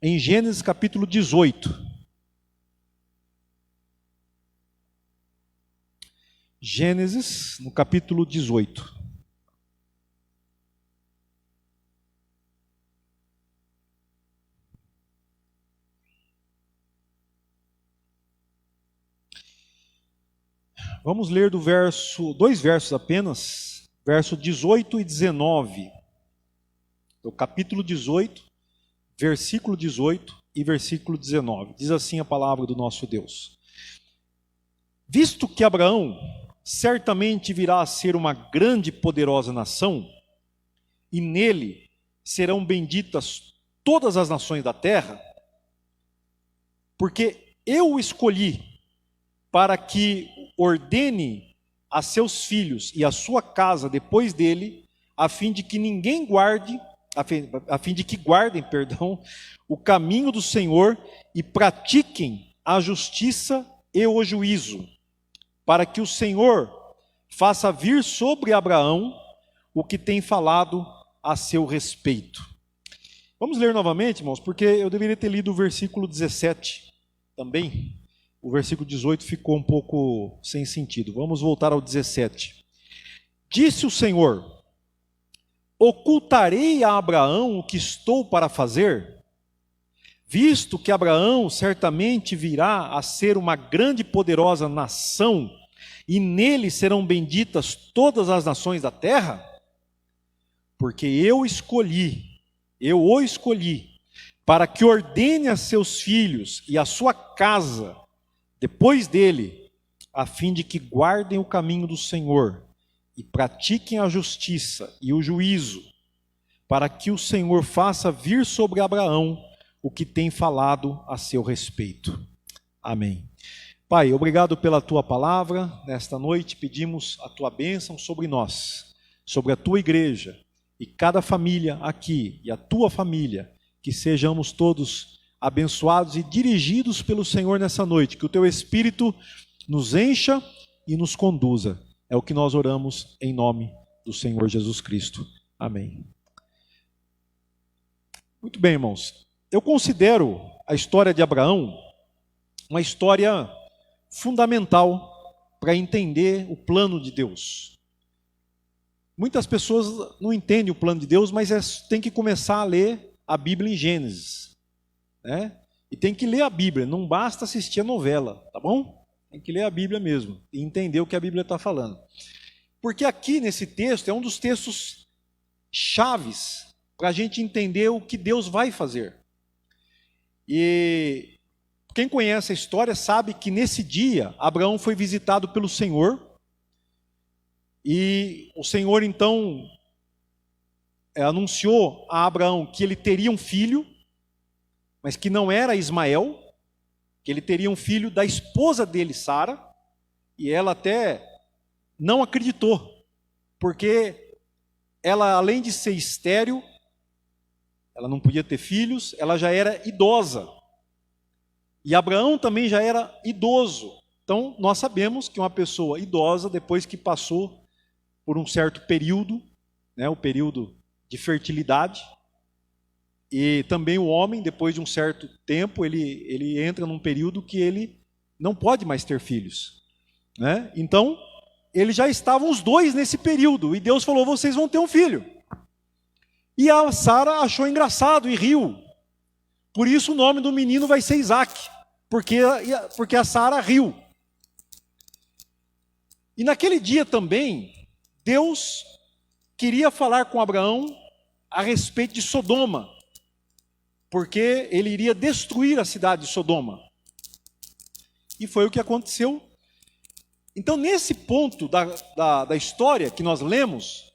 em Gênesis capítulo 18. Gênesis, no capítulo 18. Vamos ler dois versos apenas, verso 18 e 19. O capítulo 18, versículo 18 e versículo 19. Diz assim a palavra do nosso Deus: Visto que Abraão certamente virá a ser uma grande e poderosa nação, e nele serão benditas todas as nações da terra, porque eu o escolhi para que ordene a seus filhos e a sua casa depois dele, a fim de que guardem, o caminho do Senhor e pratiquem a justiça e o juízo, para que o Senhor faça vir sobre Abraão o que tem falado a seu respeito. Vamos ler novamente, irmãos, porque eu deveria ter lido o versículo 17 também. O versículo 18 ficou um pouco sem sentido. Vamos voltar ao 17. Disse o Senhor: ocultarei a Abraão o que estou para fazer? Visto que Abraão certamente virá a ser uma grande e poderosa nação, e nele serão benditas todas as nações da terra? Porque eu o escolhi, para que ordene a seus filhos e a sua casa depois dele, a fim de que guardem o caminho do Senhor e pratiquem a justiça e o juízo, para que o Senhor faça vir sobre Abraão o que tem falado a seu respeito. Amém. Pai, obrigado pela tua palavra. Nesta noite pedimos a tua bênção sobre nós, sobre a tua igreja e cada família aqui e a tua família, que sejamos todos abençoados e dirigidos pelo Senhor nessa noite, que o teu Espírito nos encha e nos conduza. É o que nós oramos em nome do Senhor Jesus Cristo. Amém. Muito bem, irmãos. Eu considero a história de Abraão uma história fundamental para entender o plano de Deus. Muitas pessoas não entendem o plano de Deus, mas tem que começar a ler a Bíblia em Gênesis. E tem que ler a Bíblia, não basta assistir a novela, tá bom? Tem que ler a Bíblia mesmo e entender o que a Bíblia está falando. Porque aqui nesse texto é um dos textos chaves para a gente entender o que Deus vai fazer. E quem conhece a história sabe que nesse dia Abraão foi visitado pelo Senhor, e o Senhor então anunciou a Abraão que ele teria um filho, mas que não era Ismael, que ele teria um filho da esposa dele, Sara, e ela até não acreditou, porque ela, além de ser estéril, ela não podia ter filhos, ela já era idosa, e Abraão também já era idoso. Então nós sabemos que uma pessoa idosa, depois que passou por um certo período, o período de fertilidade, e também o homem, depois de um certo tempo, ele entra num período que ele não pode mais ter filhos. Então, eles já estavam os dois nesse período, e Deus falou: vocês vão ter um filho. E a Sara achou engraçado e riu. Por isso o nome do menino vai ser Isaac, porque a Sara riu. E naquele dia também, Deus queria falar com Abraão a respeito de Sodoma, porque ele iria destruir a cidade de Sodoma. E foi o que aconteceu. Então, nesse ponto da história que nós lemos,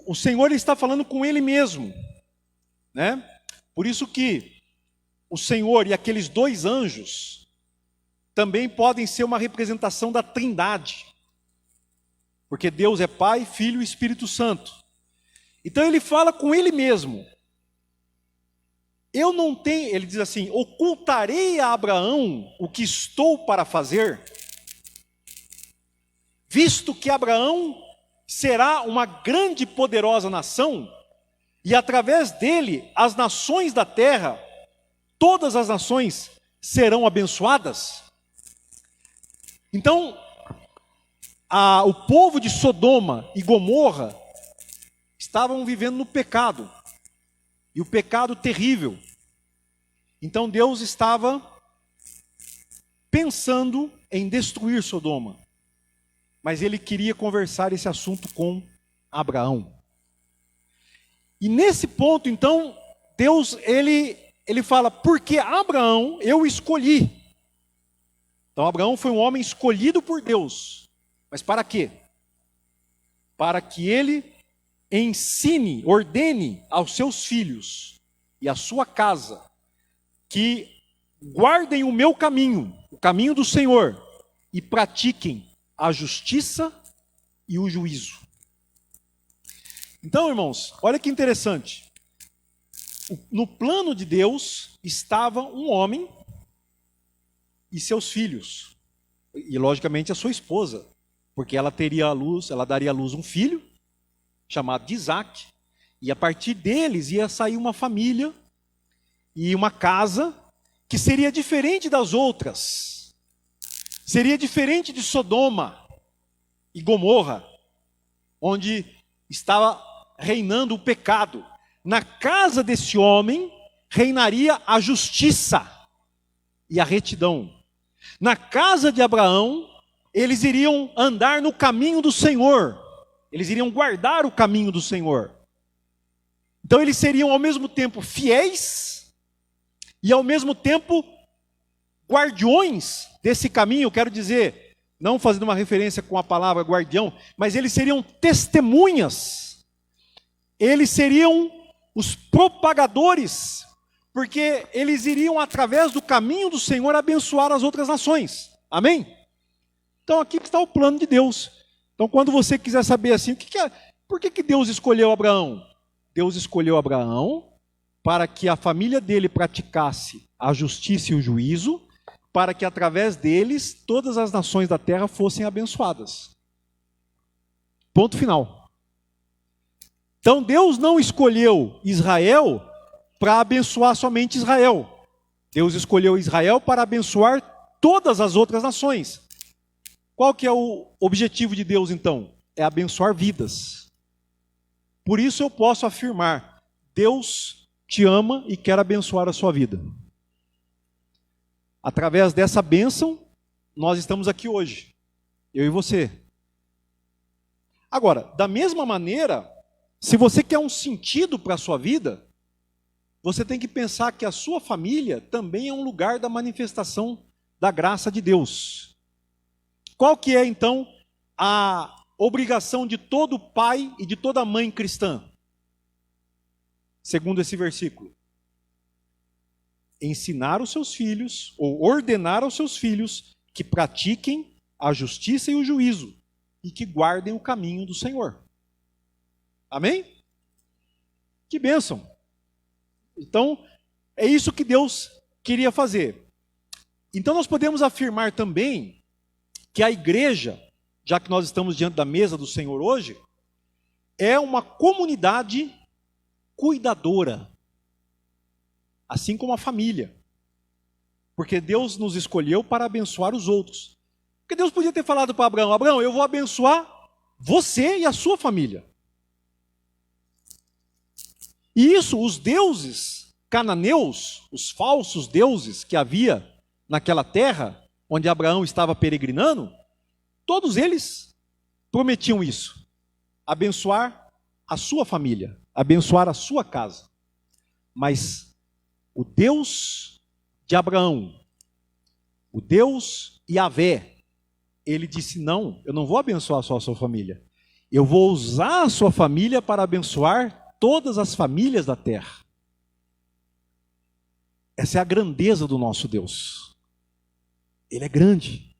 o Senhor está falando com ele mesmo. Por isso que o Senhor e aqueles dois anjos também podem ser uma representação da Trindade. Porque Deus é Pai, Filho e Espírito Santo. Então ele fala com ele mesmo. Ele diz assim: ocultarei a Abraão o que estou para fazer, visto que Abraão será uma grande e poderosa nação, e através dele as nações da terra, todas as nações serão abençoadas. Então, o povo de Sodoma e Gomorra estavam vivendo no pecado, e o pecado terrível. Então Deus estava pensando em destruir Sodoma, mas ele queria conversar esse assunto com Abraão. E nesse ponto, então, Deus, ele fala, porque Abraão eu escolhi. Então Abraão foi um homem escolhido por Deus. Mas para quê? Para que ele ensine, ordene aos seus filhos e à sua casa, que guardem o meu caminho, o caminho do Senhor, e pratiquem a justiça e o juízo. Então, irmãos, olha que interessante. No plano de Deus estava um homem e seus filhos, e logicamente a sua esposa, porque ela daria à luz um filho chamado de Isaac, e a partir deles ia sair uma família e uma casa que seria diferente das outras, seria diferente de Sodoma e Gomorra, onde estava reinando o pecado. Na casa desse homem reinaria a justiça e a retidão. Na casa de Abraão, eles iriam andar no caminho do Senhor, eles iriam guardar o caminho do Senhor. Então eles seriam ao mesmo tempo fiéis e ao mesmo tempo guardiões desse caminho. Eu quero dizer, não fazendo uma referência com a palavra guardião, mas eles seriam testemunhas, eles seriam os propagadores, porque eles iriam através do caminho do Senhor abençoar as outras nações. Amém? Então aqui está o plano de Deus. Então quando você quiser saber assim, por que Deus escolheu Abraão? Deus escolheu Abraão para que a família dele praticasse a justiça e o juízo, para que através deles todas as nações da terra fossem abençoadas. Ponto final. Então Deus não escolheu Israel para abençoar somente Israel. Deus escolheu Israel para abençoar todas as outras nações. Qual que é o objetivo de Deus então? É abençoar vidas. Por isso eu posso afirmar, Deus te ama e quer abençoar a sua vida. Através dessa bênção, nós estamos aqui hoje, eu e você. Agora, da mesma maneira, se você quer um sentido para a sua vida, você tem que pensar que a sua família também é um lugar da manifestação da graça de Deus. Qual que é, então, a obrigação de todo pai e de toda mãe cristã? Segundo esse versículo. Ensinar os seus filhos, ou ordenar aos seus filhos, que pratiquem a justiça e o juízo, e que guardem o caminho do Senhor. Amém? Que bênção! Então, é isso que Deus queria fazer. Então nós podemos afirmar também que a igreja, já que nós estamos diante da mesa do Senhor hoje, é uma comunidade cuidadora, assim como a família. Porque Deus nos escolheu para abençoar os outros. Porque Deus podia ter falado para Abraão, Abraão, eu vou abençoar você e a sua família. E isso, os deuses cananeus, os falsos deuses que havia naquela terra, onde Abraão estava peregrinando, todos eles prometiam isso, abençoar a sua família, abençoar a sua casa. Mas o Deus de Abraão, o Deus Yahvé, ele disse, não, eu não vou abençoar só a sua família, eu vou usar a sua família para abençoar todas as famílias da terra. Essa é a grandeza do nosso Deus. Ele é grande.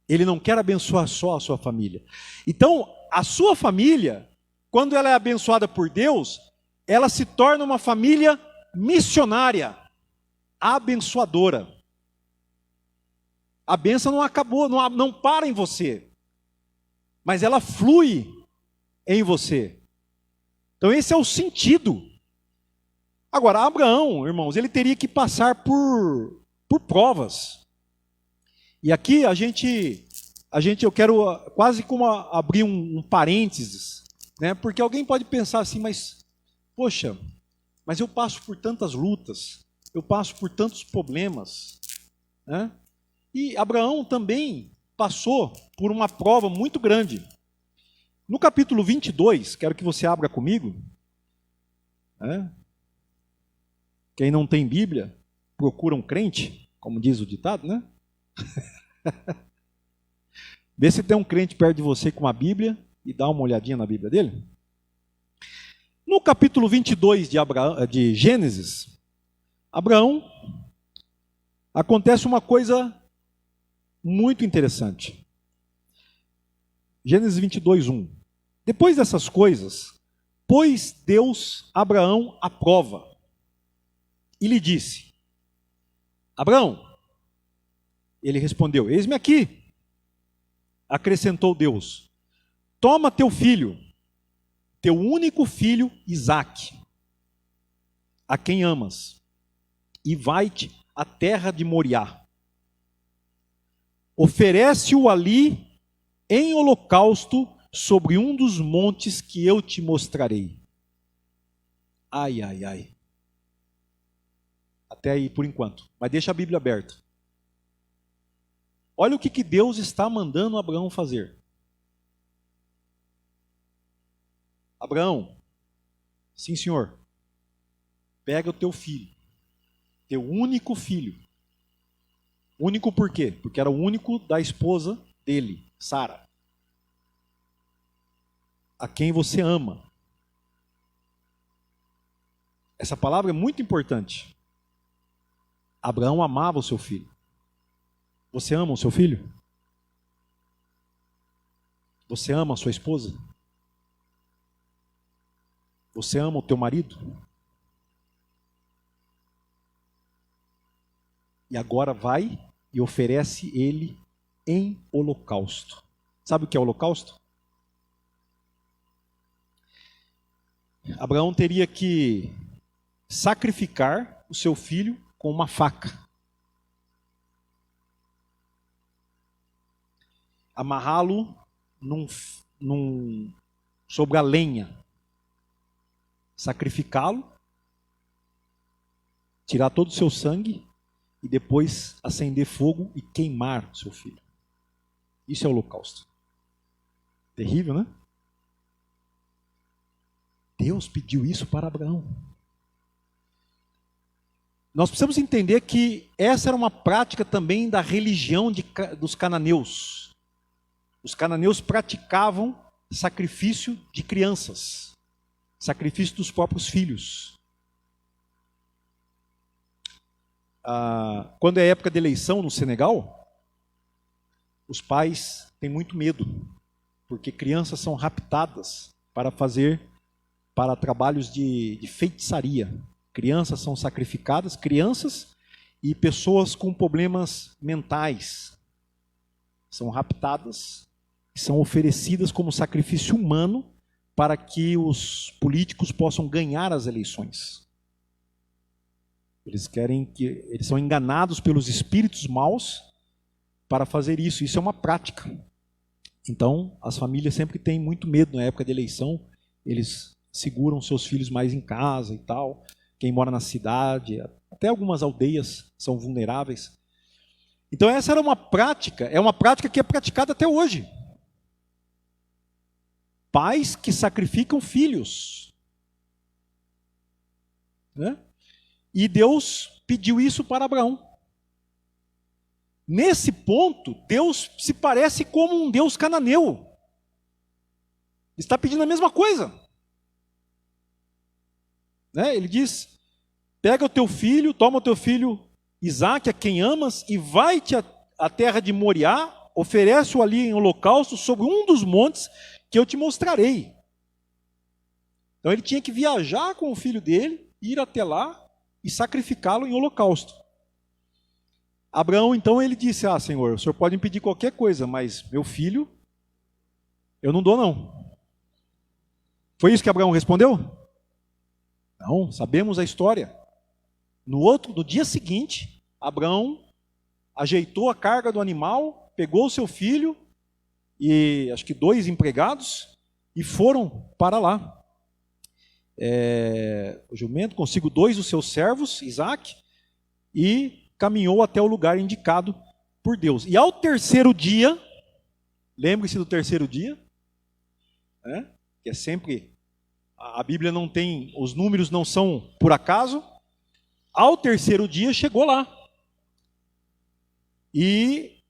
Ele não quer abençoar só a sua família. Então, a sua família, quando ela é abençoada por Deus, ela se torna uma família missionária, abençoadora. A bênção não acabou, não para em você, mas ela flui em você. Então esse é o sentido. Agora, Abraão, irmãos, ele teria que passar por provas. E aqui eu quero quase como abrir um parênteses, né? Porque alguém pode pensar assim, mas, poxa, mas eu passo por tantas lutas, eu passo por tantos problemas, né? E Abraão também passou por uma prova muito grande. No capítulo 22, quero que você abra comigo, né? Quem não tem Bíblia, procura um crente, como diz o ditado, né? Vê se tem um crente perto de você com uma Bíblia e dá uma olhadinha na Bíblia dele. No capítulo 22 de Gênesis, Abraão, acontece uma coisa muito interessante. Gênesis 22, 1. Depois dessas coisas, pôs Deus Abraão à prova e lhe disse: Abraão. Ele respondeu: eis-me aqui. Acrescentou Deus: toma teu filho, teu único filho Isaque, a quem amas, e vai-te à terra de Moriá. Oferece-o ali em holocausto sobre um dos montes que eu te mostrarei. Ai, ai, ai. Até aí por enquanto. Mas deixa a Bíblia aberta. Olha o que Deus está mandando Abraão fazer. Abraão, sim senhor, pega o teu filho, teu único filho. Único por quê? Porque era o único da esposa dele, Sara, a quem você ama. Essa palavra é muito importante. Abraão amava o seu filho. Você ama o seu filho? Você ama a sua esposa? Você ama o teu marido? E agora vai e oferece ele em holocausto. Sabe o que é holocausto? Abraão teria que sacrificar o seu filho com uma faca. Amarrá-lo sobre a lenha. Sacrificá-lo, tirar todo o seu sangue e depois acender fogo e queimar o seu filho. Isso é o holocausto. Terrível, né? Deus pediu isso para Abraão. Nós precisamos entender que essa era uma prática também da religião dos cananeus. Os cananeus praticavam sacrifício de crianças, sacrifício dos próprios filhos. Quando é época de eleição no Senegal, os pais têm muito medo, porque crianças são raptadas para trabalhos de feitiçaria. Crianças são sacrificadas, crianças e pessoas com problemas mentais são raptadas e são oferecidas como sacrifício humano para que os políticos possam ganhar as eleições. Eles são enganados pelos espíritos maus para fazer isso. Isso é uma prática. Então, as famílias sempre têm muito medo na época de eleição. Eles seguram seus filhos mais em casa e tal. Quem mora na cidade, até algumas aldeias são vulneráveis. Então, essa era uma prática, é uma prática que é praticada até hoje. Pais que sacrificam filhos. Né? E Deus pediu isso para Abraão. Nesse ponto, Deus se parece como um Deus cananeu. Ele está pedindo a mesma coisa. Né? Ele diz: pega o teu filho, toma o teu filho Isaque, a quem amas, e vai-te à terra de Moriá, oferece-o ali em holocausto sobre um dos montes que eu te mostrarei. Então ele tinha que viajar com o filho dele, ir até lá e sacrificá-lo em holocausto. Abraão, então, ele disse: Senhor, o senhor pode me pedir qualquer coisa, mas meu filho, eu não dou não. Foi isso que Abraão respondeu? Não, sabemos a história. No dia seguinte, Abraão ajeitou a carga do animal, pegou o seu filho e acho que 2 empregados e foram para lá. O jumento consigo 2 dos seus servos, Isaac, e caminhou até o lugar indicado por Deus. E ao terceiro dia, lembre-se do terceiro dia, né? Que é sempre, a Bíblia não tem, os números não são por acaso. Ao terceiro dia chegou lá e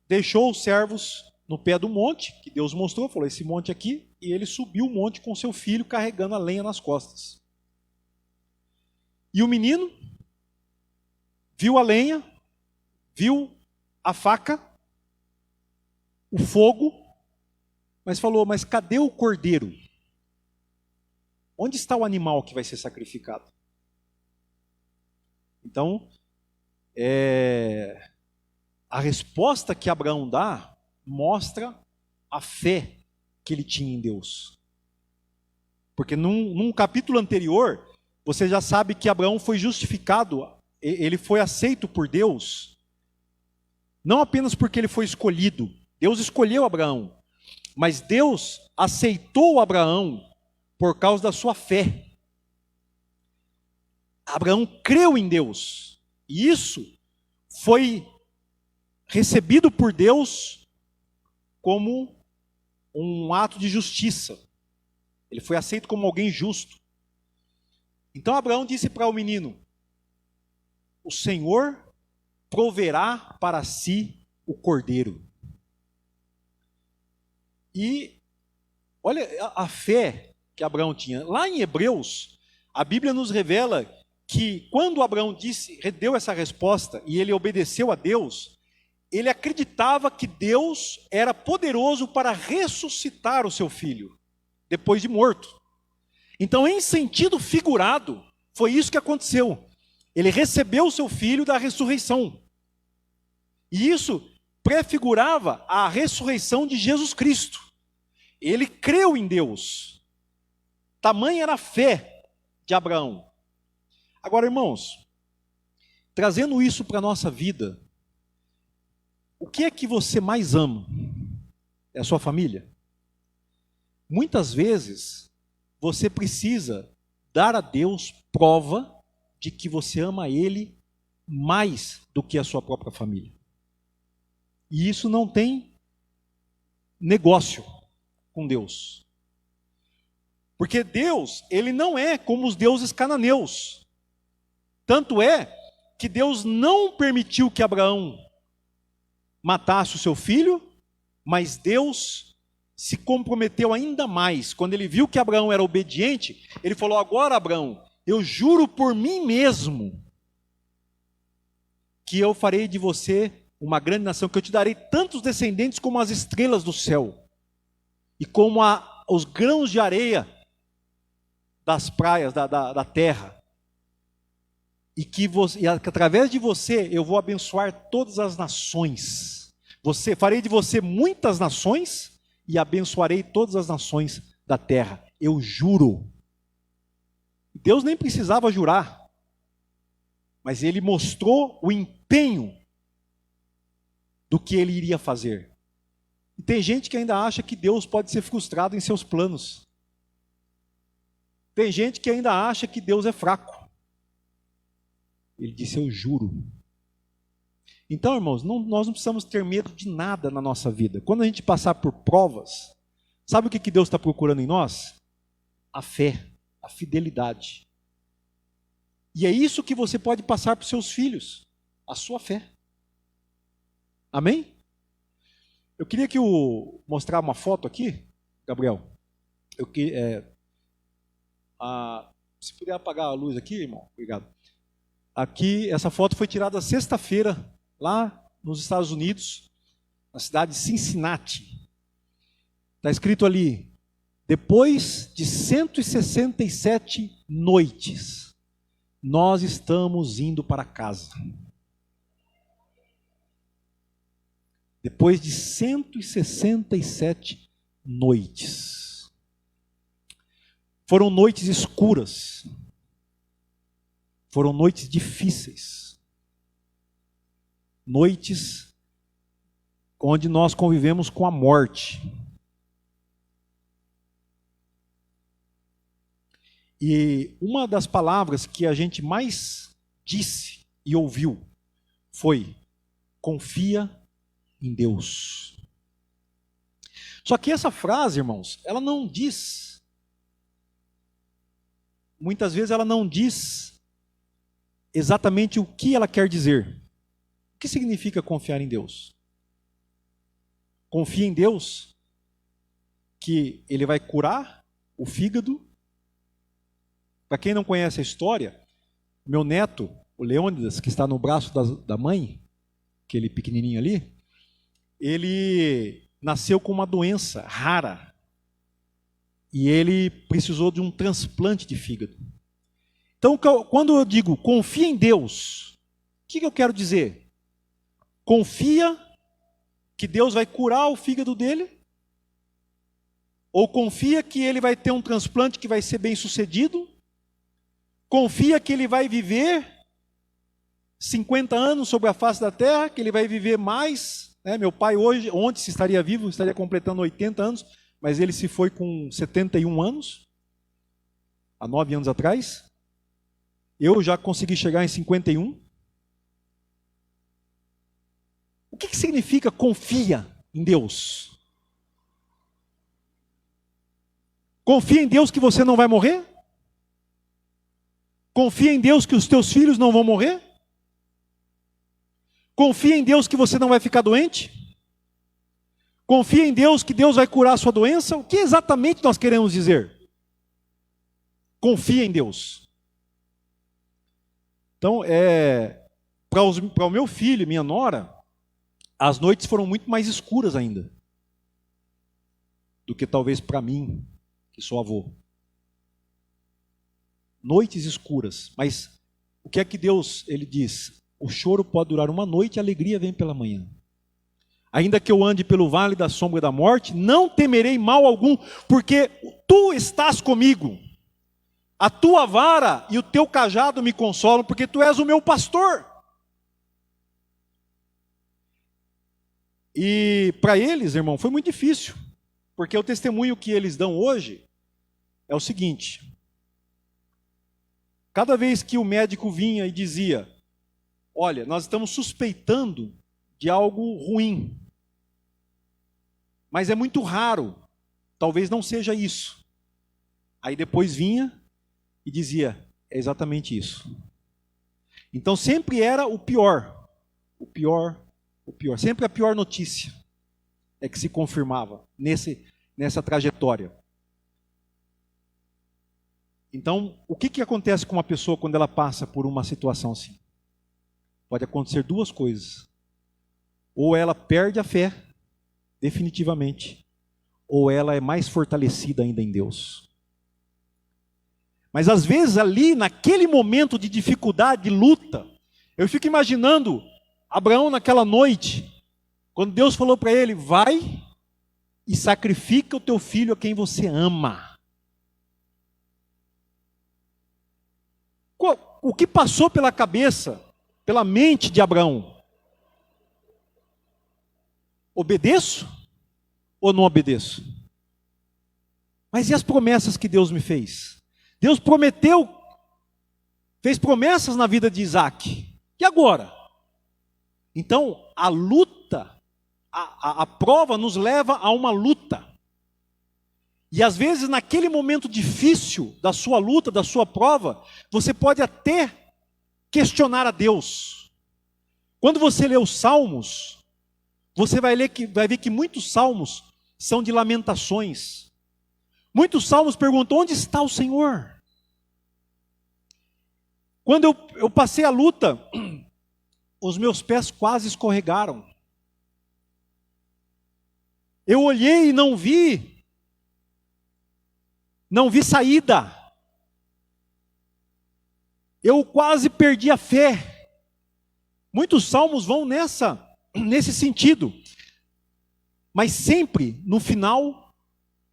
deixou os servos no pé do monte, que Deus mostrou, falou, esse monte aqui, e ele subiu o monte com seu filho carregando a lenha nas costas. E o menino viu a lenha, viu a faca, o fogo, mas falou, mas cadê o cordeiro? Onde está o animal que vai ser sacrificado? Então, a resposta que Abraão dá mostra a fé que ele tinha em Deus. Porque num capítulo anterior, você já sabe que Abraão foi justificado, ele foi aceito por Deus, não apenas porque ele foi escolhido, Deus escolheu Abraão, mas Deus aceitou Abraão por causa da sua fé. Abraão creu em Deus, e isso foi recebido por Deus como um ato de justiça. Ele foi aceito como alguém justo. Então Abraão disse para o menino, o Senhor proverá para si o cordeiro. E olha a fé que Abraão tinha. Lá em Hebreus, a Bíblia nos revela que quando Abraão deu essa resposta e ele obedeceu a Deus, ele acreditava que Deus era poderoso para ressuscitar o seu filho, depois de morto. Então, em sentido figurado, foi isso que aconteceu. Ele recebeu o seu filho da ressurreição. E isso prefigurava a ressurreição de Jesus Cristo. Ele creu em Deus. Tamanha era a fé de Abraão. Agora, irmãos, trazendo isso para a nossa vida, o que é que você mais ama? É a sua família? Muitas vezes, você precisa dar a Deus prova de que você ama Ele mais do que a sua própria família. E isso não tem negócio com Deus. Porque Deus, Ele não é como os deuses cananeus. Tanto é que Deus não permitiu que Abraão matasse o seu filho, mas Deus se comprometeu ainda mais. Quando ele viu que Abraão era obediente, ele falou, agora Abraão, eu juro por mim mesmo, que eu farei de você uma grande nação, que eu te darei tantos descendentes como as estrelas do céu, e como os grãos de areia das praias, da terra, e que através de você eu vou abençoar todas as nações. Farei de você muitas nações e abençoarei todas as nações da terra. Eu juro. Deus nem precisava jurar, mas ele mostrou o empenho do que ele iria fazer. E tem gente que ainda acha que Deus pode ser frustrado em seus planos. Tem gente que ainda acha que Deus é fraco. Ele disse, eu juro. Então, irmãos, nós não precisamos ter medo de nada na nossa vida. Quando a gente passar por provas, sabe o que Deus está procurando em nós? A fé, a fidelidade. E é isso que você pode passar para os seus filhos, a sua fé. Amém? Eu queria mostrar uma foto aqui, Gabriel. Se puder apagar a luz aqui, irmão, obrigado. Aqui, essa foto foi tirada sexta-feira, lá nos Estados Unidos, na cidade de Cincinnati. Está escrito ali, depois de 167 noites, nós estamos indo para casa. Depois de 167 noites. Foram noites escuras. Foram noites difíceis. Noites onde nós convivemos com a morte. E uma das palavras que a gente mais disse e ouviu foi: confia em Deus. Só que essa frase, irmãos, ela não diz, muitas vezes ela não diz exatamente o que ela quer dizer. O que significa confiar em Deus? Confia em Deus que Ele vai curar o fígado. Para quem não conhece a história, meu neto, o Leônidas, que está no braço da mãe, aquele pequenininho ali, ele nasceu com uma doença rara e ele precisou de um transplante de fígado. Então, quando eu digo confia em Deus, o que eu quero dizer? Confia que Deus vai curar o fígado dele? Ou confia que ele vai ter um transplante que vai ser bem sucedido? Confia que ele vai viver 50 anos sobre a face da terra, que ele vai viver mais. Meu pai ontem, se estaria vivo, estaria completando 80 anos, mas ele se foi com 71 anos, há 9 anos atrás. Eu já consegui chegar em 51. O que significa confia em Deus? Confia em Deus que você não vai morrer? Confia em Deus que os teus filhos não vão morrer? Confia em Deus que você não vai ficar doente? Confia em Deus que Deus vai curar a sua doença? O que exatamente nós queremos dizer? Confia em Deus. Então, para o meu filho e minha nora, as noites foram muito mais escuras ainda do que talvez para mim, que sou avô. Noites escuras, mas o que é que Deus, Ele diz? O choro pode durar uma noite, a alegria vem pela manhã. Ainda que eu ande pelo vale da sombra da morte, não temerei mal algum, porque Tu estás comigo. A Tua vara e o Teu cajado me consolam, porque Tu és o meu pastor. E para eles, irmão, foi muito difícil, porque o testemunho que eles dão hoje é o seguinte: cada vez que o médico vinha e dizia, olha, nós estamos suspeitando de algo ruim, mas é muito raro, talvez não seja isso. Aí depois vinha e dizia, é exatamente isso. Então sempre era o pior, sempre a pior notícia é que se confirmava nessa trajetória. Então, o que acontece com uma pessoa quando ela passa por uma situação assim? Pode acontecer duas coisas. Ou ela perde a fé, definitivamente, ou ela é mais fortalecida ainda em Deus. Mas às vezes ali, naquele momento de dificuldade, de luta, eu fico imaginando Abraão naquela noite, quando Deus falou para ele, vai e sacrifica o teu filho a quem você ama. O que passou pela cabeça, pela mente de Abraão? Obedeço ou não obedeço? Mas e as promessas que Deus me fez? Deus prometeu, fez promessas na vida de Isaac. E agora? Então, a luta, a prova nos leva a uma luta. E às vezes, naquele momento difícil da sua luta, da sua prova, você pode até questionar a Deus. Quando você lê os Salmos, você vai ver que muitos Salmos são de lamentações. Muitos Salmos perguntam, onde está o Senhor? Quando eu passei a luta, os meus pés quase escorregaram. Eu olhei e não vi saída. Eu quase perdi a fé. Muitos salmos vão nesse sentido. Mas sempre, no final,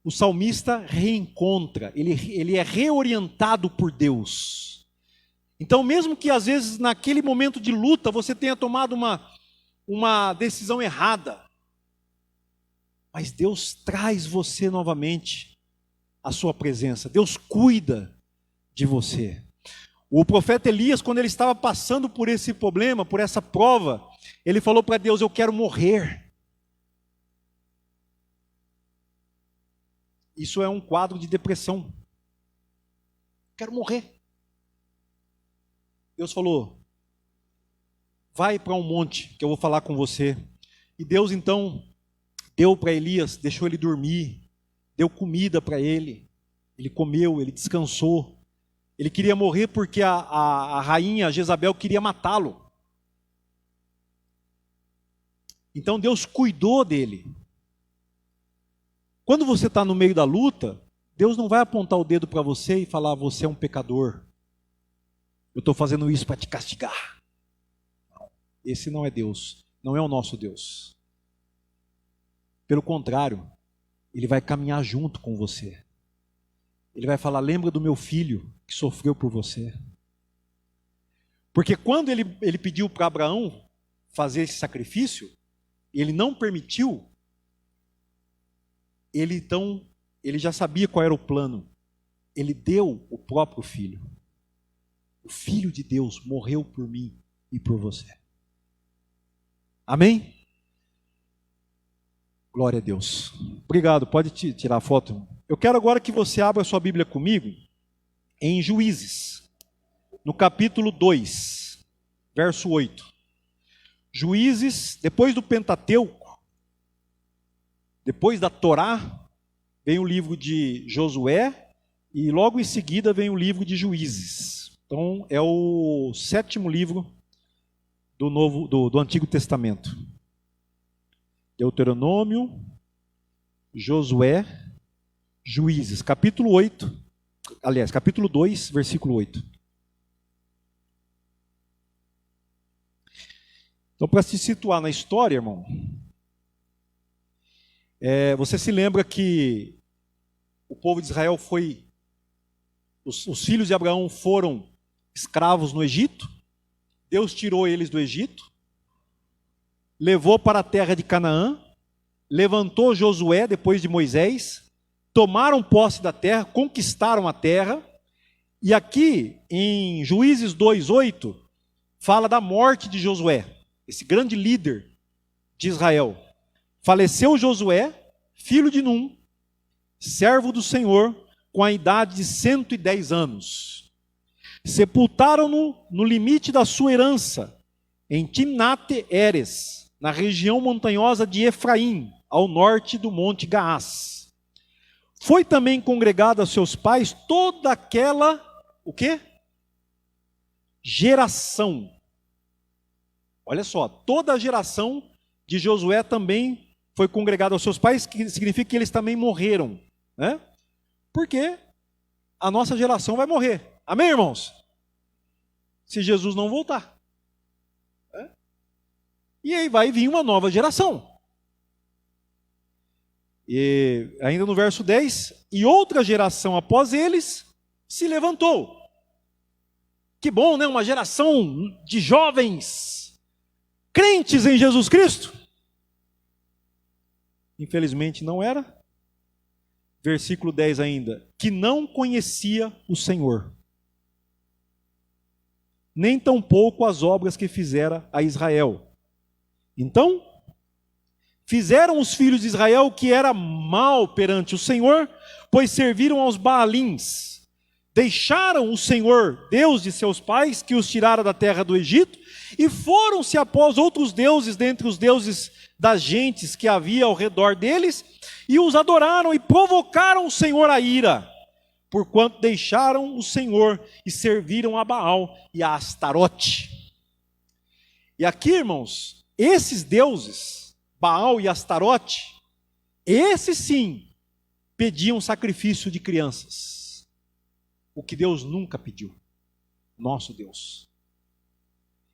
o salmista reencontra, ele é reorientado por Deus. Então, mesmo que às vezes naquele momento de luta você tenha tomado uma decisão errada, mas Deus traz você novamente à sua presença. Deus cuida de você. O profeta Elias, quando ele estava passando por esse problema, por essa prova, ele falou para Deus: eu quero morrer. Isso é um quadro de depressão. Quero morrer. Deus falou: vai para um monte que eu vou falar com você. E Deus então deu para Elias, deixou ele dormir, deu comida para ele. Ele comeu, ele descansou. Ele queria morrer porque a rainha Jezabel queria matá-lo. Então Deus cuidou dele. Quando você está no meio da luta, Deus não vai apontar o dedo para você e falar: você é um pecador. Eu estou fazendo isso para te castigar. Não, esse não é Deus, não é o nosso Deus. Pelo contrário, Ele vai caminhar junto com você. Ele vai falar: lembra do meu filho que sofreu por você. Porque quando ele pediu para Abraão fazer esse sacrifício, ele não permitiu, ele já sabia qual era o plano. Ele deu o próprio filho. O Filho de Deus morreu por mim e por você. Amém? Glória a Deus. Obrigado, pode tirar a foto. Eu quero agora que você abra a sua Bíblia comigo em Juízes, no capítulo 2, verso 8. Juízes, depois do Pentateuco, depois da Torá, vem o livro de Josué e logo em seguida vem o livro de Juízes. Então é o 7º livro do Antigo Testamento. Deuteronômio, Josué, Juízes, capítulo 2, versículo 8. Então, para se situar na história, irmão, você se lembra que o povo de Israel os filhos de Abraão foram escravos no Egito, Deus tirou eles do Egito, levou para a terra de Canaã, levantou Josué depois de Moisés, tomaram posse da terra, conquistaram a terra, e aqui em Juízes 2:8 fala da morte de Josué, esse grande líder de Israel. Faleceu Josué, filho de Num, servo do Senhor, com a idade de 110 anos. Sepultaram-no no limite da sua herança, em Timnate-Heres, na região montanhosa de Efraim, ao norte do monte Gaás. Foi também congregada a seus pais toda aquela, o quê? Geração. Olha só, toda a geração de Josué também foi congregada aos seus pais, que significa que eles também morreram, né? Porque a nossa geração vai morrer. Amém, irmãos? Se Jesus não voltar. E aí vai vir uma nova geração. E ainda no verso 10, e outra geração após eles se levantou. Que bom, né? Uma geração de jovens crentes em Jesus Cristo. Infelizmente não era. Versículo 10 ainda, que não conhecia o Senhor, nem tampouco as obras que fizera a Israel. Então, fizeram os filhos de Israel o que era mal perante o Senhor, pois serviram aos Baalins. Deixaram o Senhor, Deus de seus pais, que os tirara da terra do Egito, e foram-se após outros deuses, dentre os deuses das gentes que havia ao redor deles, e os adoraram e provocaram o Senhor a ira, porquanto deixaram o Senhor e serviram a Baal e a Astarote. E aqui, irmãos, esses deuses, Baal e Astarote, esses sim, pediam sacrifício de crianças. O que Deus nunca pediu. Nosso Deus.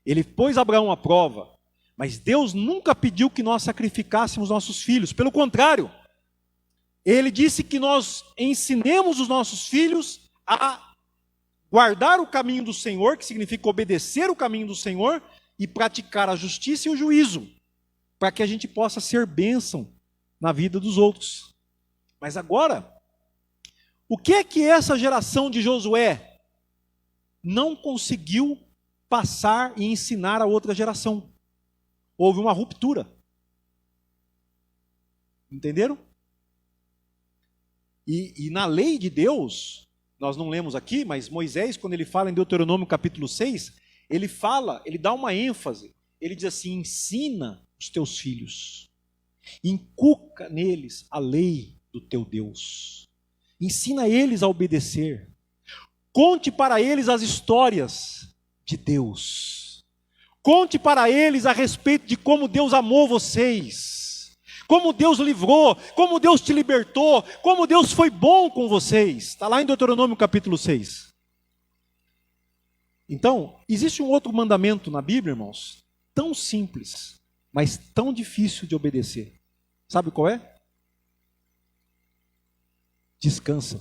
Ele pôs Abraão à prova, mas Deus nunca pediu que nós sacrificássemos nossos filhos. Pelo contrário, Ele disse que nós ensinemos os nossos filhos a guardar o caminho do Senhor, que significa obedecer o caminho do Senhor, e praticar a justiça e o juízo, para que a gente possa ser bênção na vida dos outros. Mas agora, o que é que essa geração de Josué não conseguiu passar e ensinar a outra geração? Houve uma ruptura. Entenderam? E na lei de Deus, nós não lemos aqui, mas Moisés, quando ele fala em Deuteronômio capítulo 6, ele dá uma ênfase. Ele diz assim: ensina os teus filhos, inculca neles a lei do teu Deus, ensina eles a obedecer, conte para eles as histórias de Deus, conte para eles a respeito de como Deus amou vocês, como Deus livrou, como Deus te libertou, como Deus foi bom com vocês. Está lá em Deuteronômio capítulo 6. Então, existe um outro mandamento na Bíblia, irmãos, tão simples, mas tão difícil de obedecer. Sabe qual é? Descansa.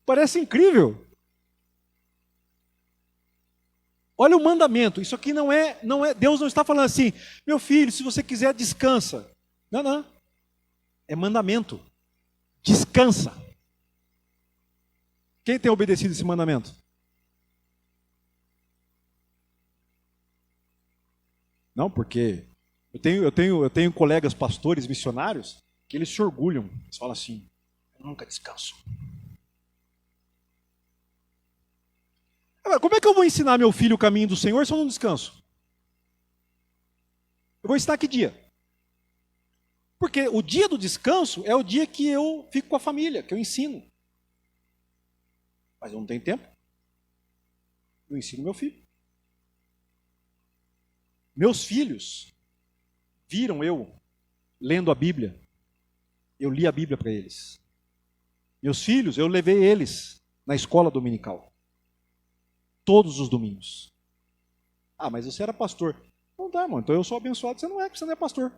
Parece incrível. Olha o mandamento. Isso aqui não é, Deus não está falando assim: meu filho, se você quiser, descansa. Não. É mandamento. Descansa. Quem tem obedecido esse mandamento? Não, porque eu tenho colegas pastores missionários que eles se orgulham. Eles falam assim: eu nunca descanso. Agora, como é que eu vou ensinar meu filho o caminho do Senhor se eu não descanso? Eu vou ensinar que dia? Porque o dia do descanso é o dia que eu fico com a família, que eu ensino. Mas eu não tenho tempo. Eu ensino meu filho. Meus filhos viram eu lendo a Bíblia. Eu li a Bíblia para eles. Meus filhos, eu levei eles na escola dominical. Todos os domingos. Ah, mas você era pastor. Não dá, irmão. Então eu sou abençoado. Você não é, porque você não é pastor.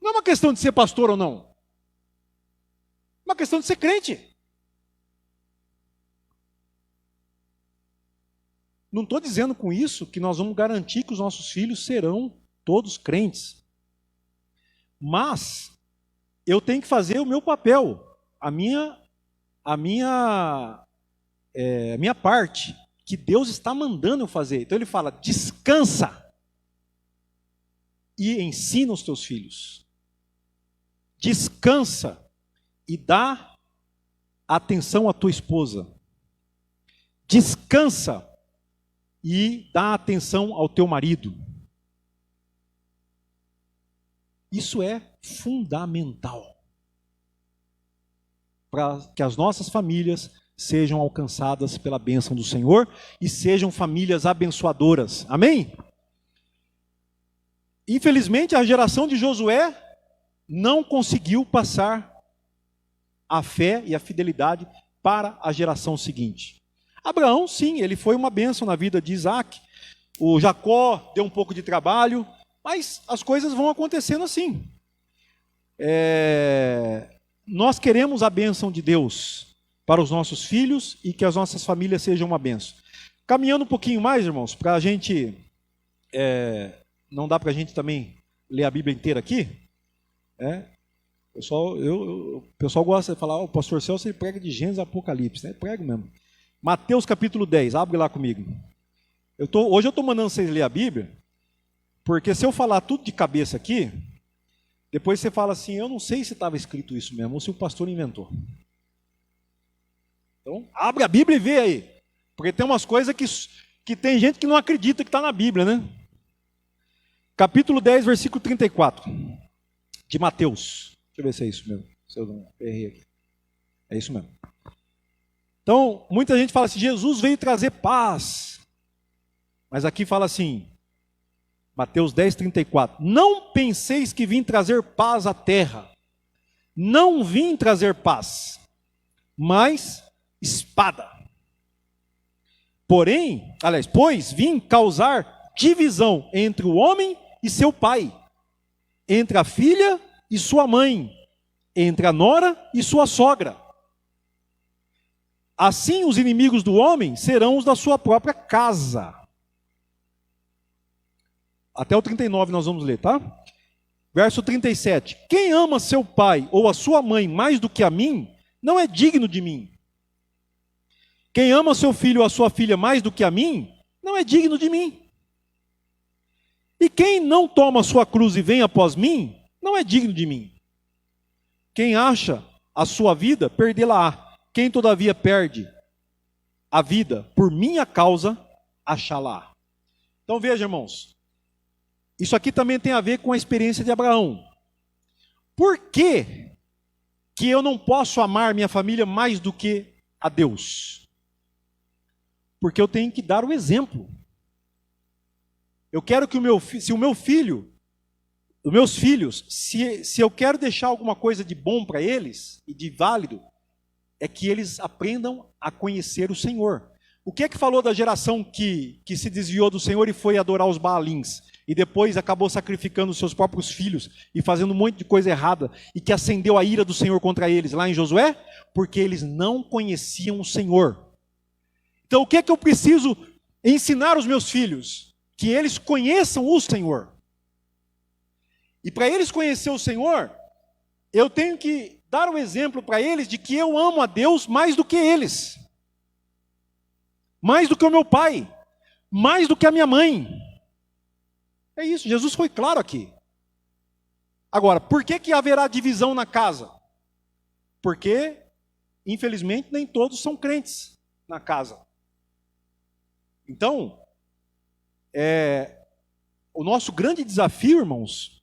Não é uma questão de ser pastor ou não. É uma questão de ser crente. Não estou dizendo com isso que nós vamos garantir que os nossos filhos serão todos crentes. Mas eu tenho que fazer o meu papel, a minha parte, que Deus está mandando eu fazer. Então ele fala: descansa e ensina os teus filhos. Descansa e dá atenção à tua esposa. Descansa e dá atenção ao teu marido. Isso é fundamental para que as nossas famílias sejam alcançadas pela bênção do Senhor e sejam famílias abençoadoras. Amém? Infelizmente, a geração de Josué não conseguiu passar a fé e a fidelidade para a geração seguinte. Abraão, sim, ele foi uma bênção na vida de Isaac. O Jacó deu um pouco de trabalho, mas as coisas vão acontecendo assim. Nós queremos a bênção de Deus para os nossos filhos e que as nossas famílias sejam uma bênção. Caminhando um pouquinho mais, irmãos, para a gente... não dá para a gente também ler a Bíblia inteira aqui. O pessoal gosta de falar: o pastor Celso ele prega de Gênesis a Apocalipse. Prego mesmo. Mateus capítulo 10, abre lá comigo. Hoje eu estou mandando vocês ler a Bíblia, porque se eu falar tudo de cabeça aqui, depois você fala assim: eu não sei se estava escrito isso mesmo, ou se o pastor inventou. Então, abre a Bíblia e vê aí. Porque tem umas coisas que tem gente que não acredita que está na Bíblia, né? Capítulo 10, versículo 34, de Mateus. Deixa eu ver se é isso mesmo. Se eu não errei aqui. É isso mesmo. Então, muita gente fala assim: Jesus veio trazer paz. Mas aqui fala assim, Mateus 10, 34. Não penseis que vim trazer paz à terra. Não vim trazer paz, mas espada. Pois vim causar divisão entre o homem e seu pai, entre a filha e sua mãe, entre a nora e sua sogra. Assim os inimigos do homem serão os da sua própria casa. Até o 39 nós vamos ler, tá? Verso 37. Quem ama seu pai ou a sua mãe mais do que a mim, não é digno de mim. Quem ama seu filho ou a sua filha mais do que a mim, não é digno de mim. E quem não toma a sua cruz e vem após mim, não é digno de mim. Quem acha a sua vida, perdê-la-á. Quem todavia perde a vida por minha causa, achá-la. Então veja, irmãos, isso aqui também tem a ver com a experiência de Abraão. Por que que eu não posso amar minha família mais do que a Deus? Porque eu tenho que dar o exemplo. Eu quero que os meus filhos, se eu quero deixar alguma coisa de bom para eles e de válido, é que eles aprendam a conhecer o Senhor. O que é que falou da geração que se desviou do Senhor e foi adorar os Baalins? E depois acabou sacrificando os seus próprios filhos e fazendo um monte de coisa errada, e que acendeu a ira do Senhor contra eles, lá em Josué? Porque eles não conheciam o Senhor. Então o que é que eu preciso ensinar os meus filhos? Que eles conheçam o Senhor. E para eles conhecer o Senhor, eu tenho que dar o exemplo para eles de que eu amo a Deus mais do que eles. Mais do que o meu pai. Mais do que a minha mãe. É isso, Jesus foi claro aqui. Agora, por que haverá divisão na casa? Porque, infelizmente, nem todos são crentes na casa. Então, o nosso grande desafio, irmãos,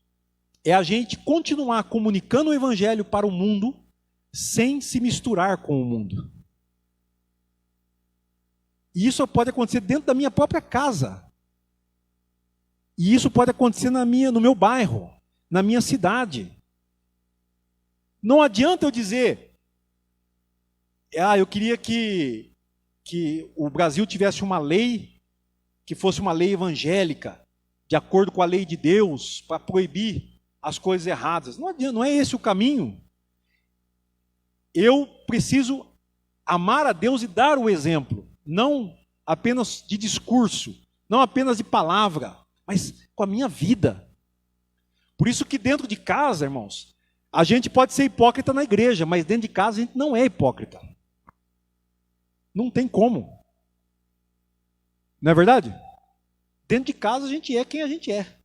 é a gente continuar comunicando o evangelho para o mundo sem se misturar com o mundo. E isso pode acontecer dentro da minha própria casa. E isso pode acontecer no meu bairro, na minha cidade. Não adianta eu dizer, eu queria que o Brasil tivesse uma lei que fosse uma lei evangélica, de acordo com a lei de Deus, para proibir as coisas erradas. Não adianta, não é esse o caminho. Eu preciso amar a Deus e dar o exemplo, não apenas de discurso, não apenas de palavra, mas com a minha vida. Por isso que dentro de casa, irmãos, a gente pode ser hipócrita na igreja, mas dentro de casa a gente não é hipócrita. Não tem como. Não é verdade? Dentro de casa a gente é quem a gente é.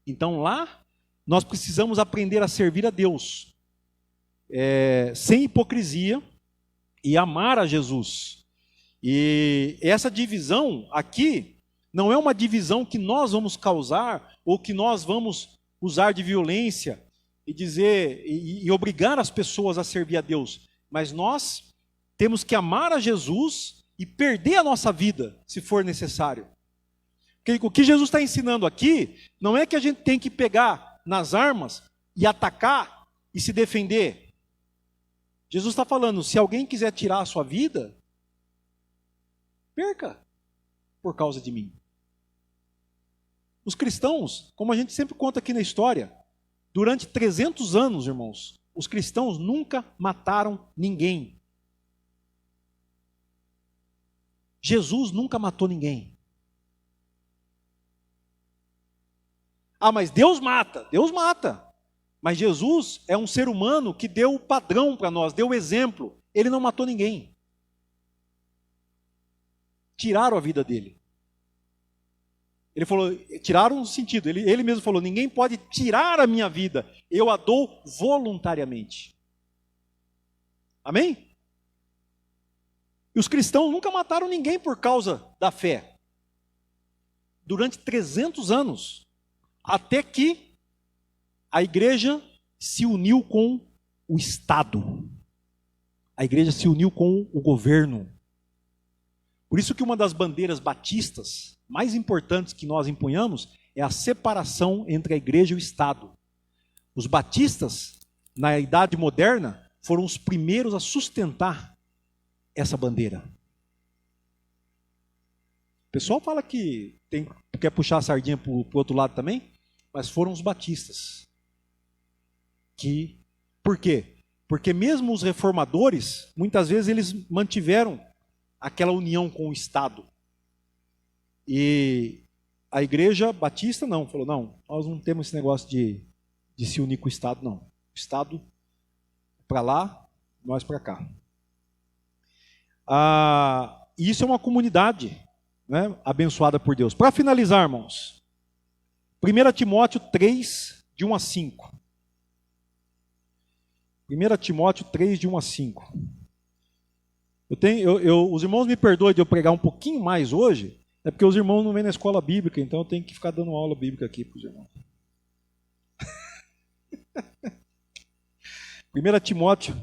Então lá, nós precisamos aprender a servir a Deus, sem hipocrisia, e amar a Jesus. E essa divisão aqui, não é uma divisão que nós vamos causar, ou que nós vamos usar de violência, e dizer, e obrigar as pessoas a servir a Deus. Mas nós temos que amar a Jesus e perder a nossa vida, se for necessário. Porque o que Jesus está ensinando aqui, não é que a gente tem que pegar nas armas e atacar e se defender. Jesus está falando, se alguém quiser tirar a sua vida, perca por causa de mim. Os cristãos, como a gente sempre conta aqui na história, durante 300 anos, irmãos, os cristãos nunca mataram ninguém. Jesus nunca matou ninguém. Mas Deus mata. Deus mata. Mas Jesus é um ser humano que deu o padrão para nós, deu o exemplo. Ele não matou ninguém. Tiraram a vida dele. Ele falou, tiraram no sentido, ele mesmo falou, ninguém pode tirar a minha vida, eu a dou voluntariamente. Amém? E os cristãos nunca mataram ninguém por causa da fé. Durante 300 anos. Até que a igreja se uniu com o Estado. A igreja se uniu com o governo. Por isso que uma das bandeiras batistas mais importantes que nós empunhamos é a separação entre a igreja e o Estado. Os batistas, na Idade Moderna, foram os primeiros a sustentar essa bandeira. O pessoal fala que quer puxar a sardinha para o outro lado também, mas foram os batistas. Por quê? Porque mesmo os reformadores, muitas vezes eles mantiveram aquela união com o Estado. E a igreja batista não, falou, não, nós não temos esse negócio de se unir com o Estado, não. O Estado para lá, nós para cá. Isso é uma comunidade, né, abençoada por Deus. Para finalizar, irmãos, 1 Timóteo 3, de 1 a 5. 1 Timóteo 3, de 1 a 5. Os irmãos me perdoem de eu pregar um pouquinho mais hoje, é porque os irmãos não vêm na escola bíblica, então eu tenho que ficar dando aula bíblica aqui para os irmãos. 1 Timóteo.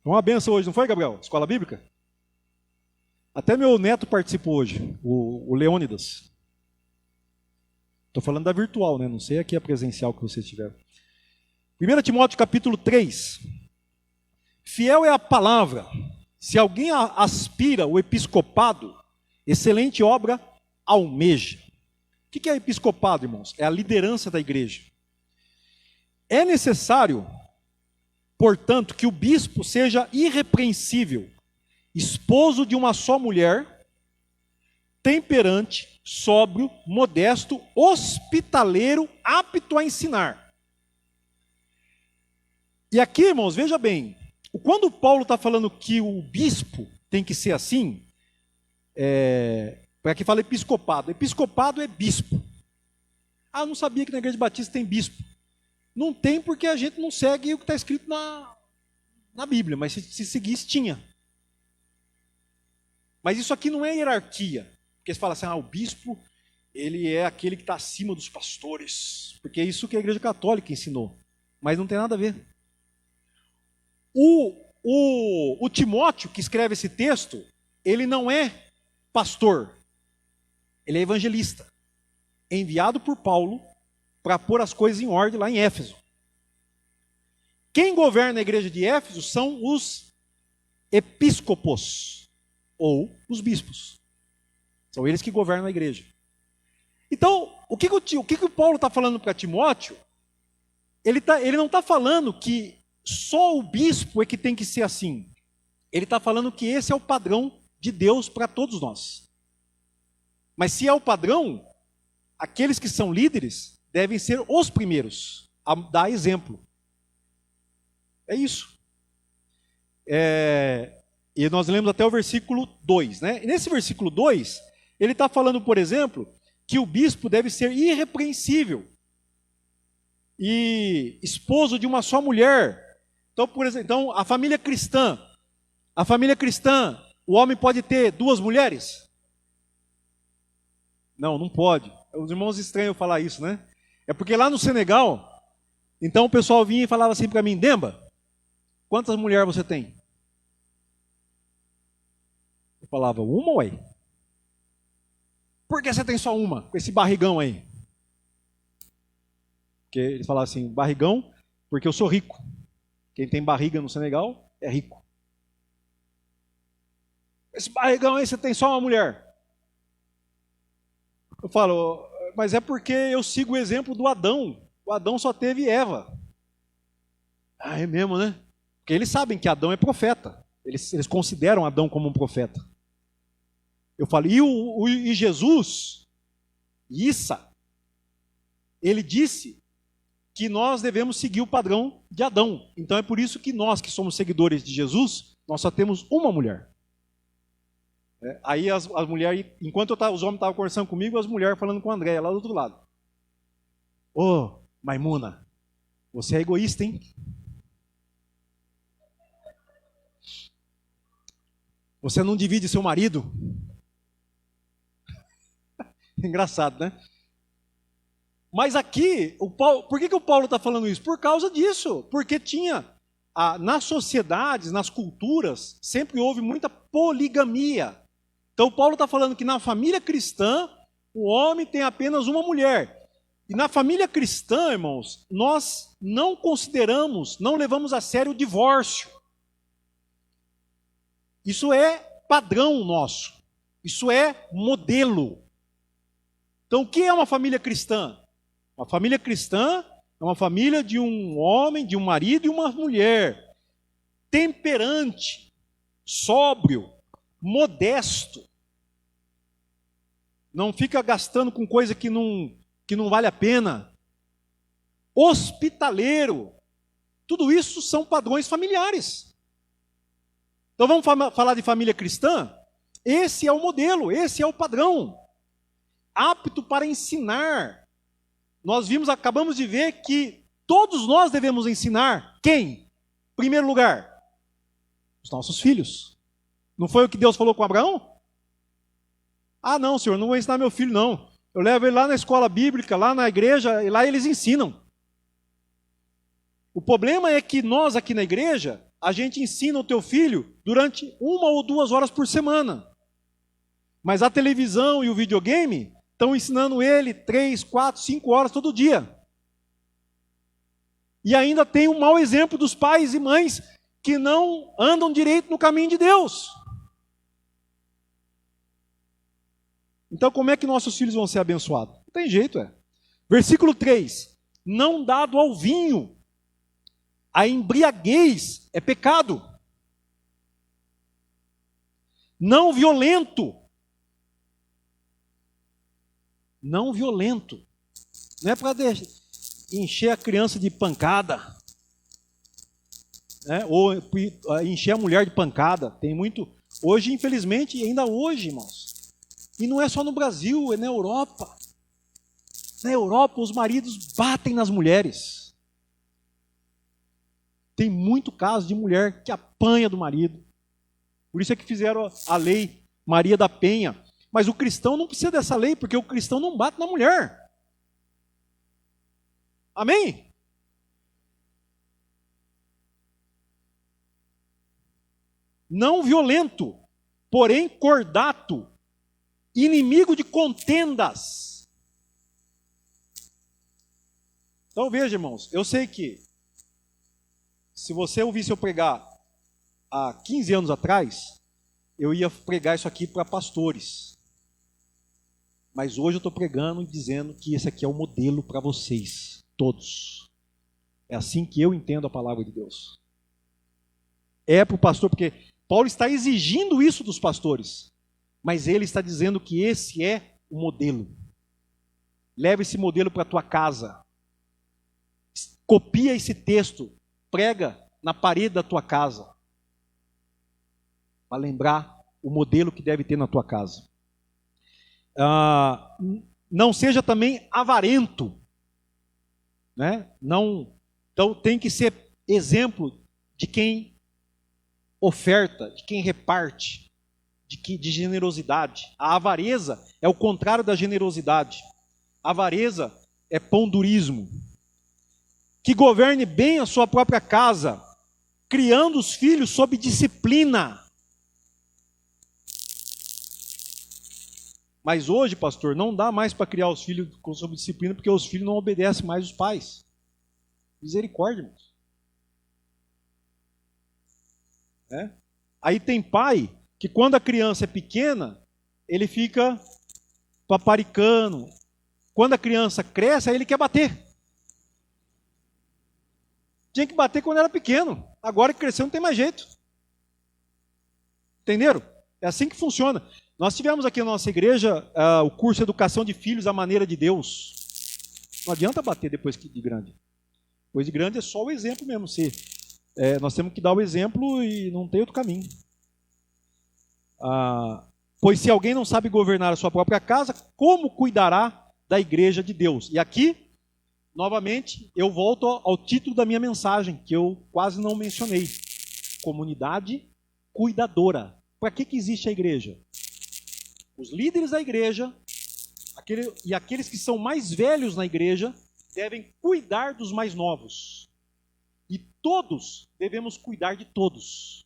Uma benção hoje, não foi, Gabriel? Escola bíblica? Até meu neto participou hoje, o Leônidas. Estou falando da virtual, né? Não sei aqui a presencial que vocês tiveram. 1 Timóteo capítulo 3. Fiel é a palavra. Se alguém aspira o episcopado, excelente obra almeja. O que é episcopado, irmãos? É a liderança da igreja. É necessário, portanto, que o bispo seja irrepreensível, esposo de uma só mulher, temperante, sóbrio, modesto, hospitaleiro, apto a ensinar. E aqui, irmãos, veja bem, quando Paulo está falando que o bispo tem que ser assim, para que fala episcopado. Episcopado é bispo. Eu não sabia que na igreja batista tem bispo. Não tem porque a gente não segue o que está escrito na Bíblia, mas se seguisse, tinha. Mas isso aqui não é hierarquia. Porque você fala assim, o bispo, ele é aquele que está acima dos pastores. Porque é isso que a igreja católica ensinou. Mas não tem nada a ver. O Timóteo, que escreve esse texto, ele não é pastor. Ele é evangelista. Enviado por Paulo para pôr as coisas em ordem lá em Éfeso. Quem governa a igreja de Éfeso são os episcopos, ou os bispos. São eles que governam a igreja. Então, o que o Paulo está falando para Timóteo? Ele não está falando que só o bispo é que tem que ser assim. Ele está falando que esse é o padrão de Deus para todos nós. Mas se é o padrão, aqueles que são líderes devem ser os primeiros a dar exemplo. É isso. E nós lemos até o versículo 2. Né? E nesse versículo 2, ele está falando, por exemplo, que o bispo deve ser irrepreensível e esposo de uma só mulher. Então, por exemplo, a família cristã, o homem pode ter 2 mulheres? Não pode. Os irmãos estranham falar isso, né? É porque lá no Senegal, então o pessoal vinha e falava assim para mim, Demba, quantas mulheres você tem? Eu falava, uma, ué? Por que você tem só uma, com esse barrigão aí? Porque eles falavam assim, barrigão, porque eu sou rico. Quem tem barriga no Senegal é rico. Esse barrigão aí, você tem só uma mulher. Eu falo, mas é porque eu sigo o exemplo do Adão. O Adão só teve Eva. É mesmo, né? Porque eles sabem que Adão é profeta. Eles consideram Adão como um profeta. Eu falo, e Jesus, ele disse que nós devemos seguir o padrão de Adão. Então é por isso que nós que somos seguidores de Jesus, nós só temos uma mulher. Aí as mulheres, enquanto os homens estavam conversando comigo, as mulheres falando com a Andréia lá do outro lado. Ô, Maimuna, você é egoísta, hein? Você não divide seu marido? Engraçado, né? Mas aqui, por que o Paulo está falando isso? Por causa disso. Porque nas sociedades, nas culturas, sempre houve muita poligamia. Então Paulo está falando que na família cristã, o homem tem apenas uma mulher. E na família cristã, irmãos, nós não levamos a sério o divórcio. Isso é padrão nosso. Isso é modelo. Então, o que é uma família cristã? Uma família cristã é uma família de um homem, de um marido e uma mulher. Temperante, sóbrio, modesto. Não fica gastando com coisa que não vale a pena. Hospitaleiro. Tudo isso são padrões familiares. Então vamos falar de família cristã? Esse é o modelo, esse é o padrão. Apto para ensinar. Nós acabamos de ver que todos nós devemos ensinar quem? Em primeiro lugar, os nossos filhos. Não foi o que Deus falou com Abraão? Ah, não, Senhor, não vou ensinar meu filho, não. Eu levo ele lá na escola bíblica, lá na igreja, e lá eles ensinam. O problema é que nós aqui na igreja, a gente ensina o teu filho durante 1 ou 2 horas por semana. Mas a televisão e o videogame estão ensinando ele 3, 4, 5 horas todo dia. E ainda tem um mau exemplo dos pais e mães que não andam direito no caminho de Deus. Então como é que nossos filhos vão ser abençoados? Não tem jeito, Versículo 3. Não dado ao vinho. A embriaguez é pecado. Não violento. Não violento. Não é para encher a criança de pancada. Ou encher a mulher de pancada. Tem muito. Hoje, infelizmente, ainda hoje, irmãos. E não é só no Brasil, é na Europa. Na Europa, os maridos batem nas mulheres. Tem muito caso de mulher que apanha do marido. Por isso é que fizeram a lei Maria da Penha. Mas o cristão não precisa dessa lei, porque o cristão não bate na mulher. Amém? Não violento, porém cordato, inimigo de contendas. Então veja, irmãos, eu sei que se você ouvisse eu pregar há 15 anos atrás, eu ia pregar isso aqui para pastores. Mas hoje eu estou pregando e dizendo que esse aqui é o modelo para vocês, todos. É assim que eu entendo a palavra de Deus. É para o pastor, porque Paulo está exigindo isso dos pastores. Mas ele está dizendo que esse é o modelo. Leva esse modelo para a tua casa. Copia esse texto. Prega na parede da tua casa. Para lembrar o modelo que deve ter na tua casa. Não seja também avarento. Não, então tem que ser exemplo de quem oferta, de quem reparte, de generosidade. A avareza é o contrário da generosidade. A avareza é pão-durismo. Que governe bem a sua própria casa, criando os filhos sob disciplina. Mas hoje, pastor, não dá mais para criar os filhos sob disciplina, porque os filhos não obedecem mais os pais. Misericórdia, irmãos. Aí tem pai que quando a criança é pequena, ele fica paparicando. Quando a criança cresce, aí ele quer bater. Tinha que bater quando era pequeno. Agora que cresceu não tem mais jeito. Entenderam? É assim que funciona. Nós tivemos aqui na nossa igreja o curso Educação de Filhos à Maneira de Deus. Não adianta bater depois de grande. Depois de grande é só o exemplo mesmo. Nós temos que dar o exemplo e não tem outro caminho. Pois se alguém não sabe governar a sua própria casa, como cuidará da igreja de Deus? E aqui, novamente, eu volto ao título da minha mensagem, que eu quase não mencionei. Comunidade cuidadora. Para que existe a igreja? Os líderes da igreja e aqueles que são mais velhos na igreja devem cuidar dos mais novos. E todos devemos cuidar de todos.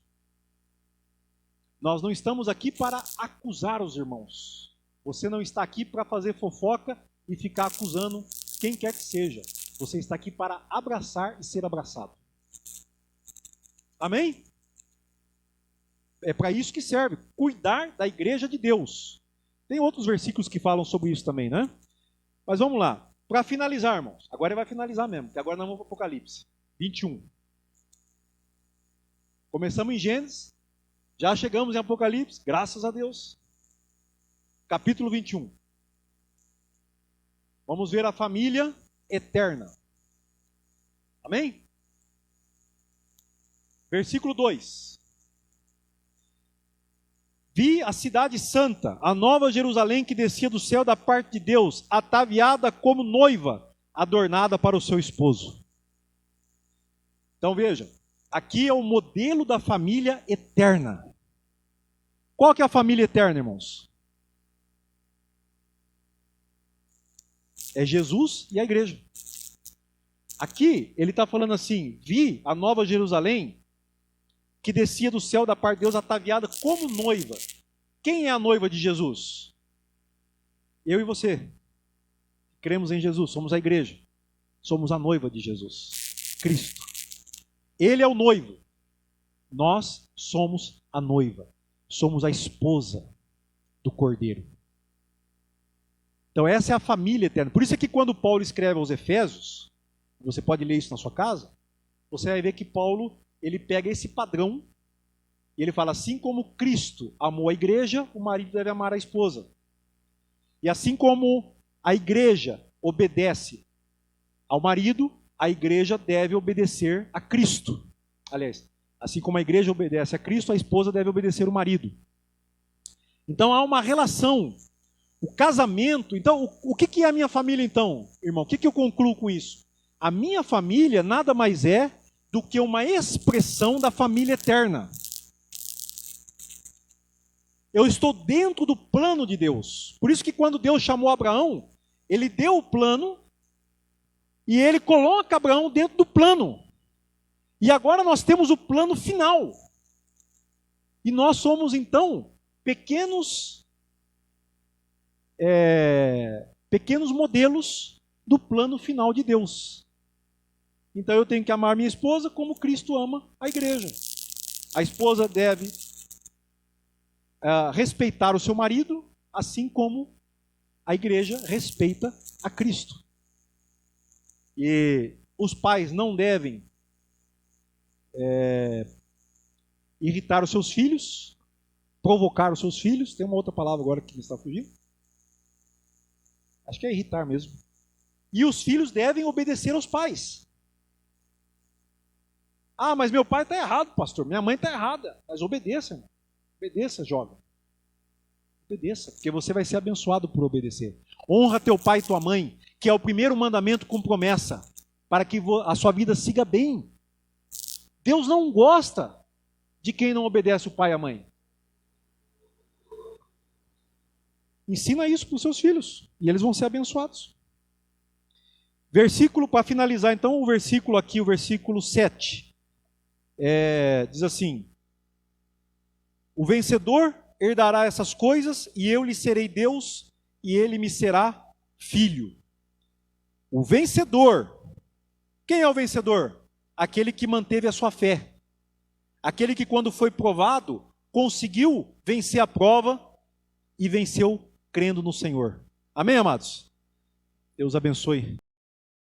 Nós não estamos aqui para acusar os irmãos. Você não está aqui para fazer fofoca e ficar acusando quem quer que seja. Você está aqui para abraçar e ser abraçado. Amém? É para isso que serve, cuidar da igreja de Deus. Tem outros versículos que falam sobre isso também, né? Mas vamos lá. Para finalizar, irmãos. Agora ele vai finalizar mesmo, porque agora nós vamos para o Apocalipse 21. Começamos em Gênesis, já chegamos em Apocalipse, graças a Deus. Capítulo 21. Vamos ver a família eterna. Amém? Versículo 2. Vi a cidade santa, a nova Jerusalém que descia do céu da parte de Deus, ataviada como noiva, adornada para o seu esposo. Então veja, aqui é o modelo da família eterna. Qual que é a família eterna, irmãos? É Jesus e a igreja. Aqui ele está falando assim, vi a nova Jerusalém que descia do céu da parte de Deus ataviada como noiva. Quem é a noiva de Jesus? Eu e você. Cremos em Jesus, somos a igreja. Somos a noiva de Jesus, Cristo. Ele é o noivo. Nós somos a noiva. Somos a esposa do Cordeiro. Então essa é a família eterna. Por isso é que quando Paulo escreve aos Efésios, você pode ler isso na sua casa, você vai ver que Paulo, ele pega esse padrão e ele fala, assim como Cristo amou a igreja, o marido deve amar a esposa. E assim como a igreja obedece ao marido, a igreja deve obedecer a Cristo. Aliás, assim como a igreja obedece a Cristo, a esposa deve obedecer o marido. Então há uma relação. O casamento, então, o que é a minha família então, irmão? O que eu concluo com isso? A minha família nada mais é do que uma expressão da família eterna. Eu estou dentro do plano de Deus. Por isso que quando Deus chamou Abraão, ele deu o plano e ele coloca Abraão dentro do plano. E agora nós temos o plano final. E nós somos então pequenos modelos do plano final de Deus. Então eu tenho que amar minha esposa como Cristo ama a igreja. A esposa deve respeitar o seu marido, assim como a igreja respeita a Cristo. E os pais não devem irritar os seus filhos, provocar os seus filhos. Tem uma outra palavra agora que me está fugindo. Acho que é irritar mesmo. E os filhos devem obedecer aos pais. Ah, mas meu pai está errado, pastor. Minha mãe está errada. Mas obedeça, irmão. Obedeça, jovem. Obedeça, porque você vai ser abençoado por obedecer. Honra teu pai e tua mãe, que é o primeiro mandamento com promessa, para que a sua vida siga bem. Deus não gosta de quem não obedece o pai e a mãe. Ensina isso para os seus filhos, e eles vão ser abençoados. Versículo, para finalizar então, o versículo aqui, o versículo 7. Diz assim: o vencedor herdará essas coisas, e eu lhe serei Deus, e ele me será filho. O vencedor. Quem é o vencedor? Aquele que manteve a sua fé. Aquele que, quando foi provado, conseguiu vencer a prova e venceu crendo no Senhor. Amém, amados? Deus abençoe.